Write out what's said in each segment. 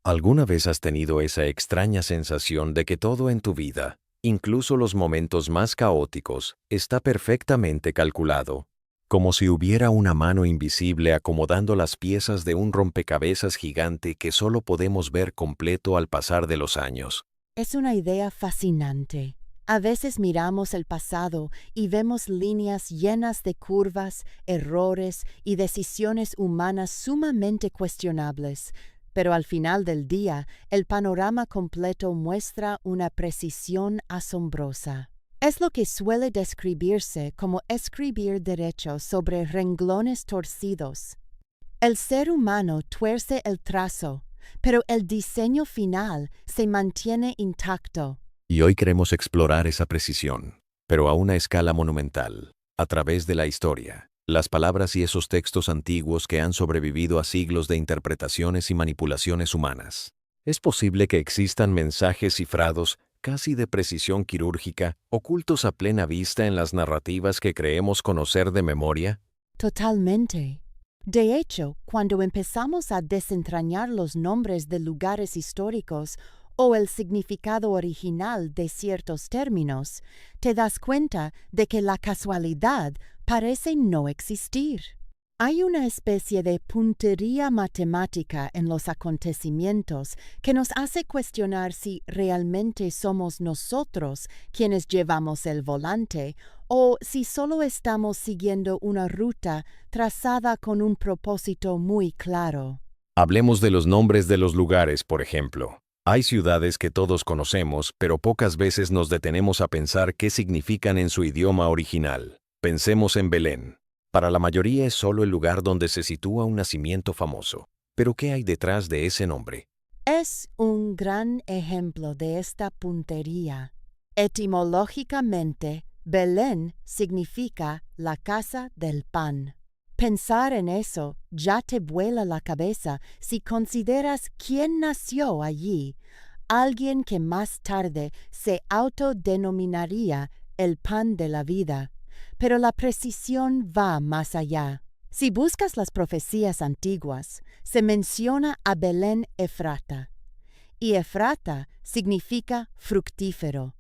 ¿Alguna vez has tenido esa extraña sensación de que todo en tu vida, incluso los momentos más caóticos, está perfectamente calculado? Como si hubiera una mano invisible acomodando las piezas de un rompecabezas gigante que solo podemos ver completo al pasar de los años. Es una idea fascinante. A veces miramos el pasado y vemos líneas llenas de curvas, errores y decisiones humanas sumamente cuestionables, pero al final del día, el panorama completo muestra una precisión asombrosa. Es lo que suele describirse como escribir derecho sobre renglones torcidos. El ser humano tuerce el trazo, pero el diseño final se mantiene intacto. Y hoy queremos explorar esa precisión, pero a una escala monumental, a través de la historia, las palabras y esos textos antiguos que han sobrevivido a siglos de interpretaciones y manipulaciones humanas. ¿Es posible que existan mensajes cifrados, casi de precisión quirúrgica, ocultos a plena vista en las narrativas que creemos conocer de memoria? Totalmente. De hecho, cuando empezamos a desentrañar los nombres de lugares históricos o el significado original de ciertos términos, te das cuenta de que la casualidad parece no existir. Hay una especie de puntería matemática en los acontecimientos que nos hace cuestionar si realmente somos nosotros quienes llevamos el volante o si solo estamos siguiendo una ruta trazada con un propósito muy claro. Hablemos de los nombres de los lugares, por ejemplo. Hay ciudades que todos conocemos, pero pocas veces nos detenemos a pensar qué significan en su idioma original. Pensemos en Belén. Para la mayoría es solo el lugar donde se sitúa un nacimiento famoso. Pero ¿qué hay detrás de ese nombre? Es un gran ejemplo de esta puntería. Etimológicamente, Belén significa la casa del pan. Pensar en eso ya te vuela la cabeza si consideras quién nació allí, alguien que más tarde se autodenominaría el pan de la vida. Pero la precisión va más allá. Si buscas las profecías antiguas, se menciona a Belén Efrata, y Efrata significa fructífero.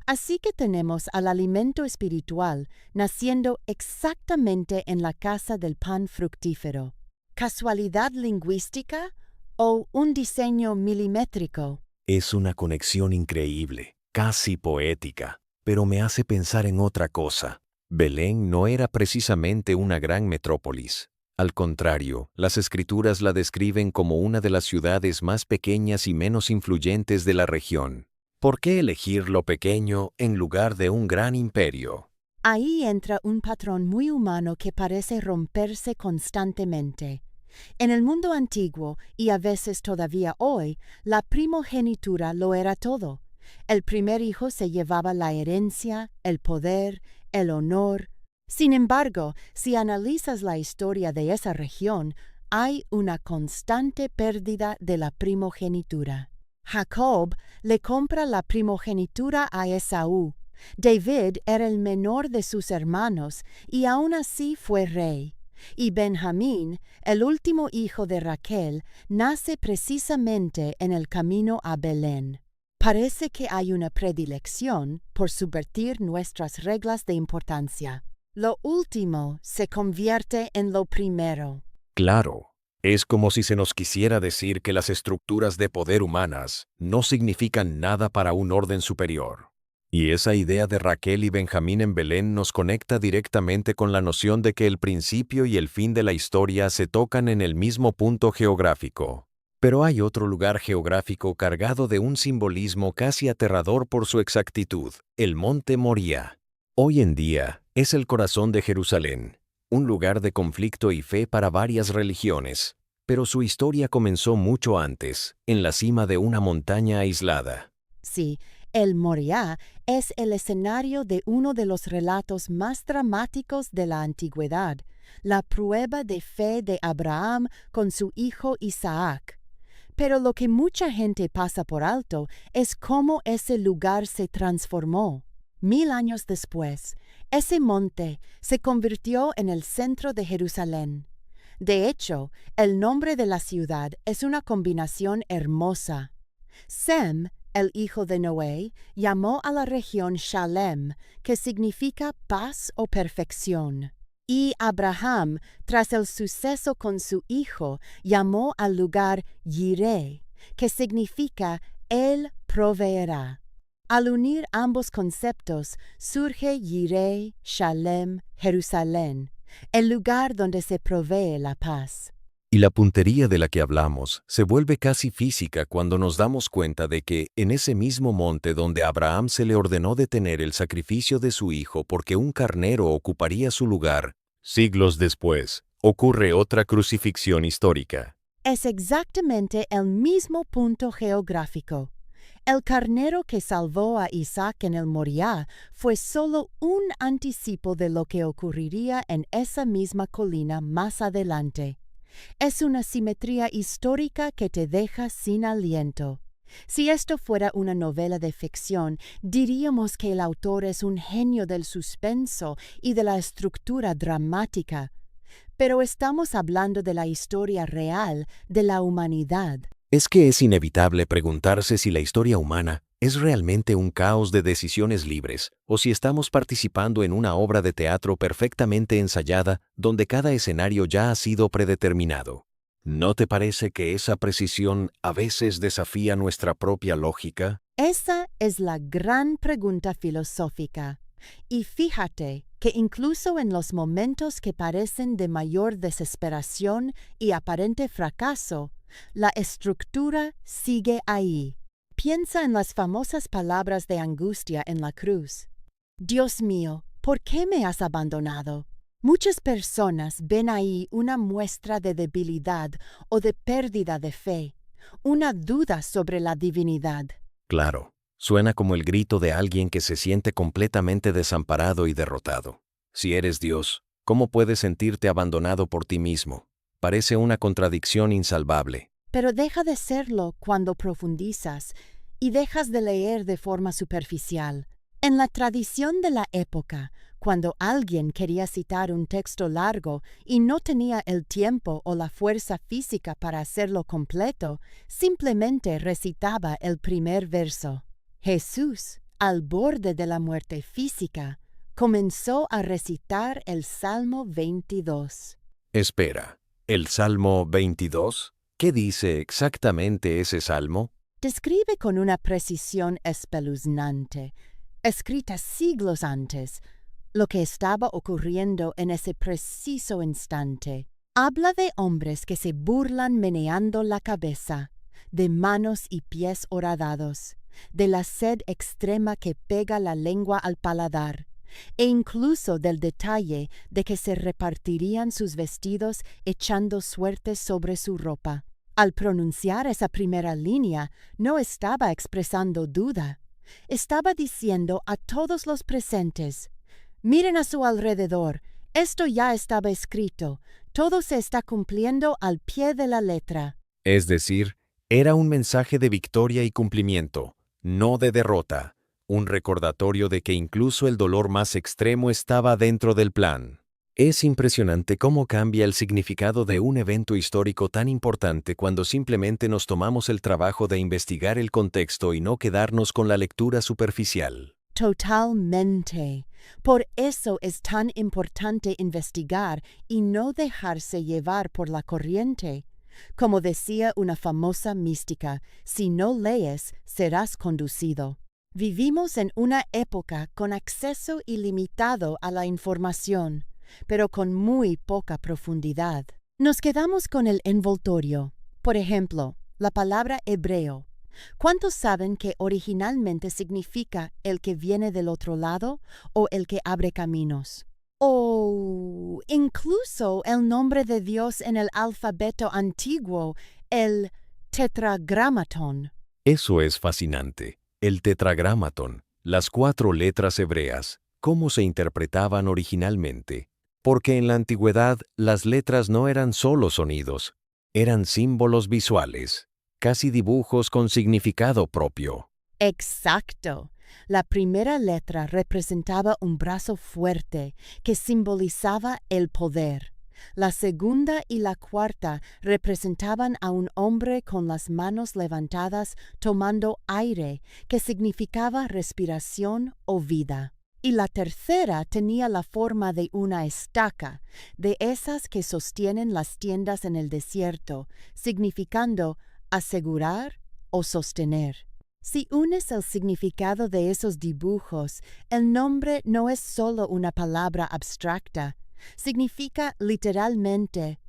Así que tenemos al alimento espiritual naciendo exactamente en la casa del pan fructífero. ¿Casualidad lingüística o un diseño milimétrico? Es una conexión increíble, casi poética, pero me hace pensar en otra cosa. Belén no era precisamente una gran metrópolis. Al contrario, las escrituras la describen como una de las ciudades más pequeñas y menos influyentes de la región. ¿Por qué elegir lo pequeño en lugar de un gran imperio? Ahí entra un patrón muy humano que parece romperse constantemente. En el mundo antiguo, y a veces todavía hoy, la primogenitura lo era todo. El primer hijo se llevaba la herencia, el poder, el honor. Sin embargo, si analizas la historia de esa región, hay una constante pérdida de la primogenitura. Jacob le compra la primogenitura a Esaú. David era el menor de sus hermanos y aún así fue rey. Y Benjamín, el último hijo de Raquel, nace precisamente en el camino a Belén. Parece que hay una predilección por subvertir nuestras reglas de importancia. Lo último se convierte en lo primero. Claro, es como si se nos quisiera decir que las estructuras de poder humanas no significan nada para un orden superior. Y esa idea de Raquel y Benjamín en Belén nos conecta directamente con la noción de que el principio y el fin de la historia se tocan en el mismo punto geográfico. Pero hay otro lugar geográfico cargado de un simbolismo casi aterrador por su exactitud, el Monte Moría. Hoy en día es el corazón de Jerusalén, un lugar de conflicto y fe para varias religiones, pero su historia comenzó mucho antes, en la cima de una montaña aislada. Sí, el Moriah es el escenario de uno de los relatos más dramáticos de la antigüedad, la prueba de fe de Abraham con su hijo Isaac. Pero lo que mucha gente pasa por alto es cómo ese lugar se transformó. 1000 años después, ese monte se convirtió en el centro de Jerusalén. De hecho, el nombre de la ciudad es una combinación hermosa. Sem, el hijo de Noé, llamó a la región Shalem, que significa paz o perfección. Y Abraham, tras el suceso con su hijo, llamó al lugar Yireh, que significa Él proveerá. Al unir ambos conceptos, surge Yireh, Shalem, Jerusalén, el lugar donde se provee la paz. Y la puntería de la que hablamos se vuelve casi física cuando nos damos cuenta de que en ese mismo monte donde a Abraham se le ordenó detener el sacrificio de su hijo porque un carnero ocuparía su lugar, siglos después, ocurre otra crucifixión histórica. Es exactamente el mismo punto geográfico. El carnero que salvó a Isaac en el Moriah fue solo un anticipo de lo que ocurriría en esa misma colina más adelante. Es una simetría histórica que te deja sin aliento. Si esto fuera una novela de ficción, diríamos que el autor es un genio del suspenso y de la estructura dramática. Pero estamos hablando de la historia real de la humanidad. Es que es inevitable preguntarse si la historia humana es realmente un caos de decisiones libres o si estamos participando en una obra de teatro perfectamente ensayada donde cada escenario ya ha sido predeterminado. ¿No te parece que esa precisión a veces desafía nuestra propia lógica? Esa es la gran pregunta filosófica. Y fíjate que incluso en los momentos que parecen de mayor desesperación y aparente fracaso, la estructura sigue ahí. Piensa en las famosas palabras de angustia en la cruz. Dios mío, ¿por qué me has abandonado? Muchas personas ven ahí una muestra de debilidad o de pérdida de fe, una duda sobre la divinidad. Claro, suena como el grito de alguien que se siente completamente desamparado y derrotado. Si eres Dios, ¿cómo puedes sentirte abandonado por ti mismo? Parece una contradicción insalvable. Pero deja de serlo cuando profundizas y dejas de leer de forma superficial. En la tradición de la época, cuando alguien quería citar un texto largo y no tenía el tiempo o la fuerza física para hacerlo completo, simplemente recitaba el primer verso. Jesús, al borde de la muerte física, comenzó a recitar el Salmo 22. Espera, ¿el Salmo 22? ¿Qué dice exactamente ese salmo? Describe con una precisión espeluznante, escrita siglos antes, lo que estaba ocurriendo en ese preciso instante. Habla de hombres que se burlan meneando la cabeza, de manos y pies horadados, de la sed extrema que pega la lengua al paladar, e incluso del detalle de que se repartirían sus vestidos echando suertes sobre su ropa. Al pronunciar esa primera línea, no estaba expresando duda. Estaba diciendo a todos los presentes: miren a su alrededor, esto ya estaba escrito, todo se está cumpliendo al pie de la letra. Es decir, era un mensaje de victoria y cumplimiento, no de derrota, un recordatorio de que incluso el dolor más extremo estaba dentro del plan. Es impresionante cómo cambia el significado de un evento histórico tan importante cuando simplemente nos tomamos el trabajo de investigar el contexto y no quedarnos con la lectura superficial. Totalmente. Por eso es tan importante investigar y no dejarse llevar por la corriente. Como decía una famosa mística, si no lees, serás conducido. Vivimos en una época con acceso ilimitado a la información, pero con muy poca profundidad. Nos quedamos con el envoltorio. Por ejemplo, la palabra hebreo. ¿Cuántos saben que originalmente significa el que viene del otro lado o el que abre caminos? O incluso el nombre de Dios en el alfabeto antiguo, el tetragramatón. Eso es fascinante. El tetragramatón, las 4 letras hebreas, ¿cómo se interpretaban originalmente? Porque en la antigüedad las letras no eran solo sonidos, eran símbolos visuales, casi dibujos con significado propio. Exacto. La primera letra representaba un brazo fuerte que simbolizaba el poder. La segunda y la cuarta representaban a un hombre con las manos levantadas tomando aire, que significaba respiración o vida. Y la tercera tenía la forma de una estaca, de esas que sostienen las tiendas en el desierto, significando asegurar o sostener. Si unes el significado de esos dibujos, el nombre no es solo una palabra abstracta, significa literalmente,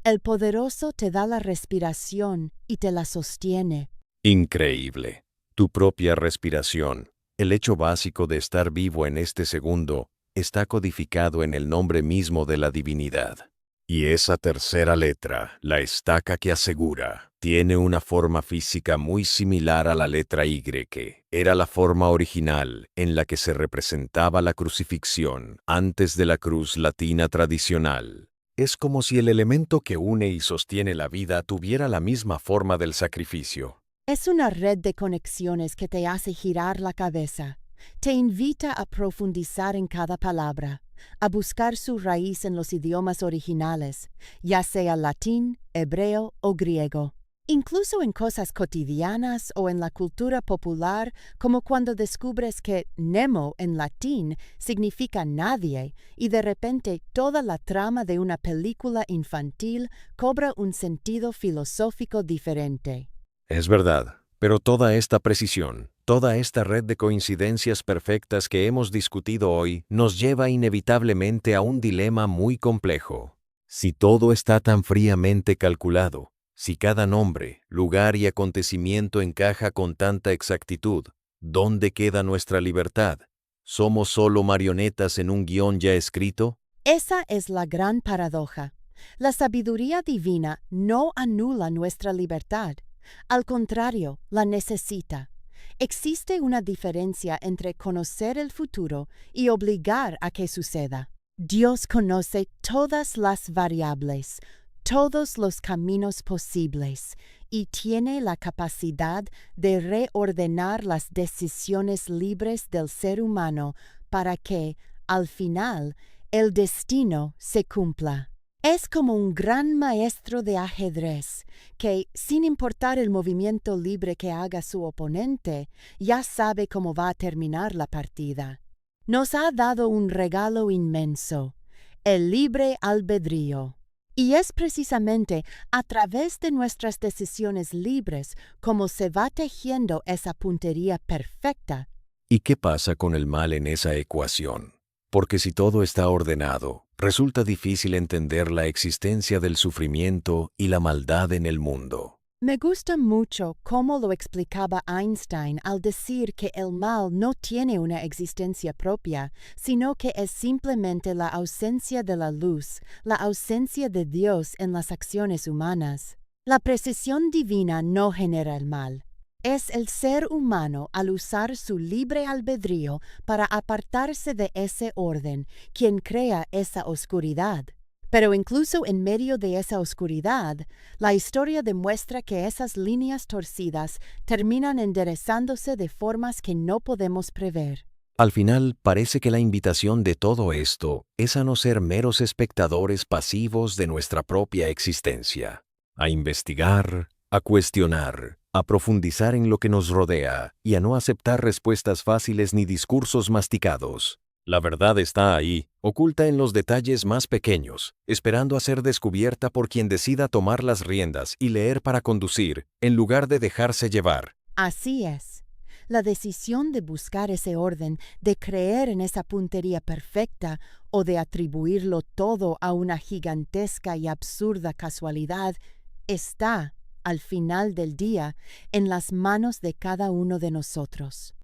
el poderoso te da la respiración y te la sostiene. Increíble. Tu propia respiración, el hecho básico de estar vivo en este segundo, está codificado en el nombre mismo de la divinidad. Y esa tercera letra, la estaca que asegura, tiene una forma física muy similar a la letra Y. Era la forma original en la que se representaba la crucifixión antes de la cruz latina tradicional. Es como si el elemento que une y sostiene la vida tuviera la misma forma del sacrificio. Es una red de conexiones que te hace girar la cabeza. Te invita a profundizar en cada palabra, a buscar su raíz en los idiomas originales, ya sea latín, hebreo o griego. Incluso en cosas cotidianas o en la cultura popular, como cuando descubres que Nemo en latín significa nadie y de repente toda la trama de una película infantil cobra un sentido filosófico diferente. Es verdad, pero toda esta precisión, toda esta red de coincidencias perfectas que hemos discutido hoy nos lleva inevitablemente a un dilema muy complejo. Si todo está tan fríamente calculado, si cada nombre, lugar y acontecimiento encaja con tanta exactitud, ¿dónde queda nuestra libertad? ¿Somos solo marionetas en un guión ya escrito? Esa es la gran paradoja. La sabiduría divina no anula nuestra libertad. Al contrario, la necesita. Existe una diferencia entre conocer el futuro y obligar a que suceda. Dios conoce todas las variables, todos los caminos posibles, y tiene la capacidad de reordenar las decisiones libres del ser humano para que, al final, el destino se cumpla. Es como un gran maestro de ajedrez que, sin importar el movimiento libre que haga su oponente, ya sabe cómo va a terminar la partida. Nos ha dado un regalo inmenso, el libre albedrío. Y es precisamente a través de nuestras decisiones libres como se va tejiendo esa puntería perfecta. ¿Y qué pasa con el mal en esa ecuación? Porque si todo está ordenado, resulta difícil entender la existencia del sufrimiento y la maldad en el mundo. Me gusta mucho cómo lo explicaba Einstein al decir que el mal no tiene una existencia propia, sino que es simplemente la ausencia de la luz, la ausencia de Dios en las acciones humanas. La precisión divina no genera el mal. Es el ser humano, al usar su libre albedrío para apartarse de ese orden, quien crea esa oscuridad. Pero incluso en medio de esa oscuridad, la historia demuestra que esas líneas torcidas terminan enderezándose de formas que no podemos prever. Al final, parece que la invitación de todo esto es a no ser meros espectadores pasivos de nuestra propia existencia, a investigar, a cuestionar, a profundizar en lo que nos rodea y a no aceptar respuestas fáciles ni discursos masticados. La verdad está ahí, oculta en los detalles más pequeños, esperando a ser descubierta por quien decida tomar las riendas y leer para conducir, en lugar de dejarse llevar. Así es. La decisión de buscar ese orden, de creer en esa puntería perfecta o de atribuirlo todo a una gigantesca y absurda casualidad, está, al final del día, en las manos de cada uno de nosotros.